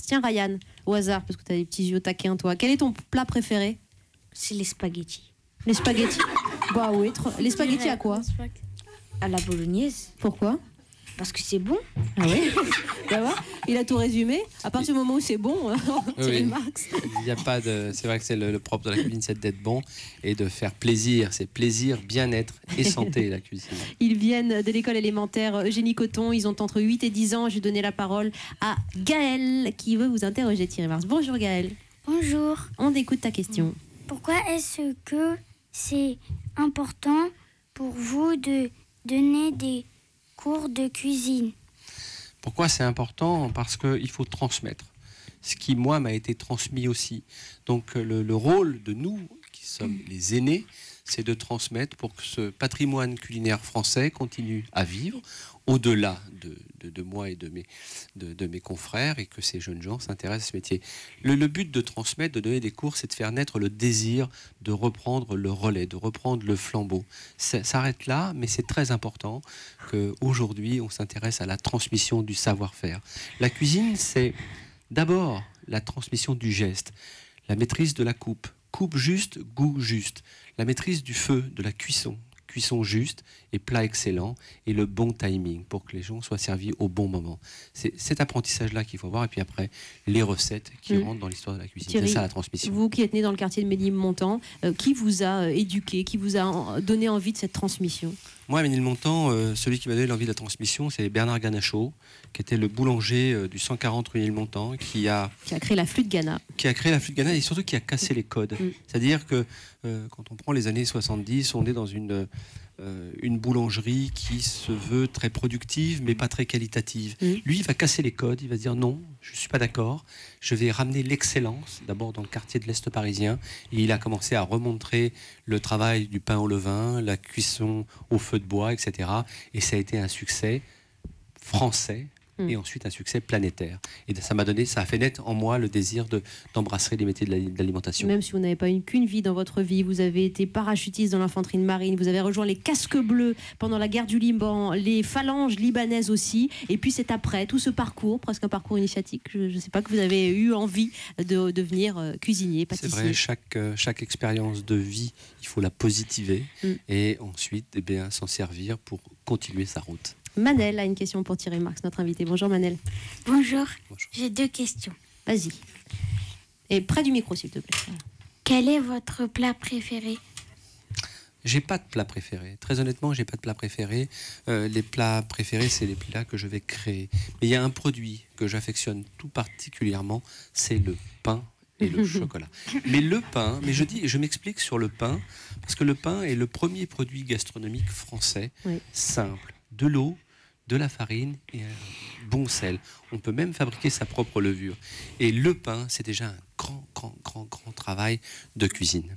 Tiens, Ryan, au hasard, parce que tu as des petits yeux taquins, toi. Quel est ton plat préféré? C'est les spaghettis. Les spaghettis. Bah oui, les spaghettis à quoi? À la bolognaise. Pourquoi? Parce que c'est bon. Ah oui. Ça va. Il a tout résumé. À partir du moment où c'est bon, Thierry Marx. Il n'y a pas de. C'est vrai que c'est le propre de la cuisine, c'est d'être bon et de faire plaisir. C'est plaisir, bien-être et santé, la cuisine. Ils viennent de l'école élémentaire Eugénie Coton. Ils ont entre 8 et 10 ans. Je vais donner la parole à Gaël qui veut vous interroger, Thierry Marx. Bonjour Gaël. Bonjour. On écoute ta question. Pourquoi est-ce que c'est important pour vous de donner des cours de cuisine? Pourquoi c'est important? Parce qu'il faut transmettre. Ce qui, moi, m'a été transmis aussi. Donc, le rôle de nous, qui sommes les aînés, c'est de transmettre pour que ce patrimoine culinaire français continue à vivre au-delà de moi et de mes confrères, et que ces jeunes gens s'intéressent à ce métier. Le but de transmettre, de donner des cours, c'est de faire naître le désir de reprendre le relais, de reprendre le flambeau. Ça s'arrête là, mais c'est très important qu'aujourd'hui, on s'intéresse à la transmission du savoir-faire. La cuisine, c'est d'abord la transmission du geste, la maîtrise de la coupe. Coupe juste, goût juste. La maîtrise du feu, de la cuisson. Cuisson juste et plat excellent et le bon timing pour que les gens soient servis au bon moment. C'est cet apprentissage-là qu'il faut voir, et puis après, les recettes qui rentrent dans l'histoire de la cuisine. C'est ça la transmission. Vous qui êtes né dans le quartier de Ménilmontant, qui vous a éduqué, qui vous a donné envie de cette transmission? Moi, à Ménilmontant, celui qui m'a donné l'envie de la transmission, c'est Bernard Ganachot, qui était le boulanger du 140 rue Ménilmontant, qui a créé la flûte Gana. Qui a créé la flûte Gana et surtout qui a cassé les codes. C'est-à-dire que quand on prend les années 70, on est dans une boulangerie qui se veut très productive, mais pas très qualitative. Lui, il va casser les codes, il va dire non, je ne suis pas d'accord, je vais ramener l'excellence, d'abord dans le quartier de l'Est parisien, et il a commencé à remontrer le travail du pain au levain, la cuisson au feu de bois, etc. Et ça a été un succès français, et ensuite un succès planétaire. Et ça a fait naître en moi le désir d'embrasser les métiers de l'alimentation. Même si vous n'avez pas eu qu'une vie dans votre vie, vous avez été parachutiste dans l'infanterie de marine, vous avez rejoint les casques bleus pendant la guerre du Liban, les phalanges libanaises aussi, et puis c'est après, tout ce parcours, presque un parcours initiatique, je ne sais pas, que vous avez eu envie de devenir cuisinier, pâtissier. C'est vrai, chaque expérience de vie, il faut la positiver, et ensuite s'en servir pour continuer sa route. Manel a une question pour Thierry Marx, notre invité. Bonjour Manel. Bonjour. J'ai 2 questions. Vas-y. Et près du micro, s'il te plaît. Quel est votre plat préféré? J'ai pas de plat préféré. Très honnêtement, j'ai pas de plat préféré. Les plats préférés, c'est les plats que je vais créer. Mais il y a un produit que j'affectionne tout particulièrement, c'est le pain et le chocolat. Mais le pain, je m'explique sur le pain, parce que le pain est le premier produit gastronomique français, simple. De l'eau, de la farine et un bon sel. On peut même fabriquer sa propre levure. Et le pain, c'est déjà un grand travail de cuisine.